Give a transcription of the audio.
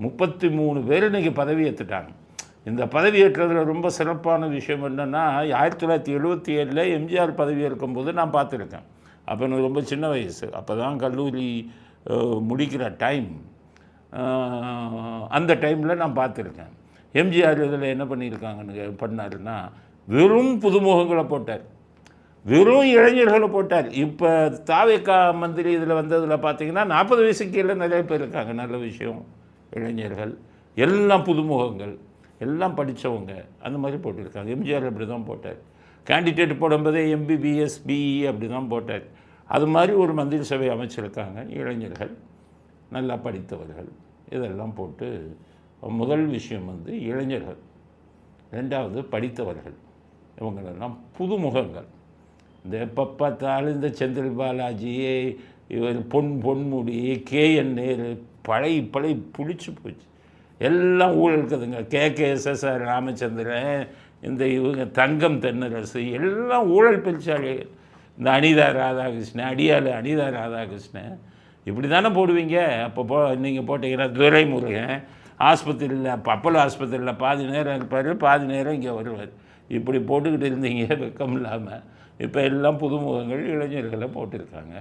33 பேர் இன்றைக்கி பதவி ஏற்றுட்டாங்க. இந்த பதவி ஏற்றதில் ரொம்ப சிறப்பான விஷயம் என்னென்னா, 1977 எம்ஜிஆர் பதவி ஏற்கும்போது நான் பார்த்துருக்கேன். அப்போ எனக்கு ரொம்ப சின்ன வயசு, அப்போ தான் கல்லூரி முடிக்கிற டைம். அந்த டைமில் நான் பார்த்துருக்கேன். எம்ஜிஆர் இதில் என்ன பண்ணாருன்னா, வெறும் புதுமுகங்களை போட்டார், வெறும் இளைஞர்களை போட்டார். இப்போ தாவேகா மந்திரி இதில் வந்ததில் பார்த்தீங்கன்னா 40 வயசுக்கு கீழே நிறைய பேர் இருக்காங்க. நல்ல விஷயம். இளைஞர்கள் எல்லாம் புதுமுகங்கள், எல்லாம் படித்தவங்க, அந்த மாதிரி போட்டிருக்காங்க. எம்ஜிஆர் அப்படி தான் போட்டார். கேண்டிடேட் போடும்போதே எம்பிபிஎஸ் பிஇ அப்படி தான் போட்டார். அது மாதிரி ஒரு மந்திரி சபை அமைச்சிருக்காங்க. இளைஞர்கள், நல்லா படித்தவர்கள், இதெல்லாம் போட்டு முதல் விஷயம் இளைஞர்கள், ரெண்டாவது படித்தவர்கள், இவங்களெல்லாம் புதுமுகங்கள். இந்த எப்போ பார்த்தாலும் இந்த செந்தில் பாலாஜி, இவர் பொன்முடி, KN நேரு, பழைய புளிச்சு போச்சு. எல்லாம் ஊழலுக்குதுங்க. KKSSR ராமச்சந்திரன், இந்த இவங்க தங்கம் தென்னரசு, எல்லாம் ஊழல் பெருச்சாளி. இந்த அனிதா ராதாகிருஷ்ணன் இப்படி தானே போடுவீங்க. அப்போ நீங்கள் போட்டிங்கன்னா துரைமுருகன் ஆஸ்பத்திரியில், அப்போலோ ஆஸ்பத்திரியில் பாதி நேரம் இருப்பார், பாதி நேரம் இங்கே வருவார். இப்படி போட்டுக்கிட்டு இருந்தீங்க வெக்கம் இல்லாமல். இப்போ எல்லாம் புதுமுகங்கள், இளைஞர்களை போட்டிருக்காங்க.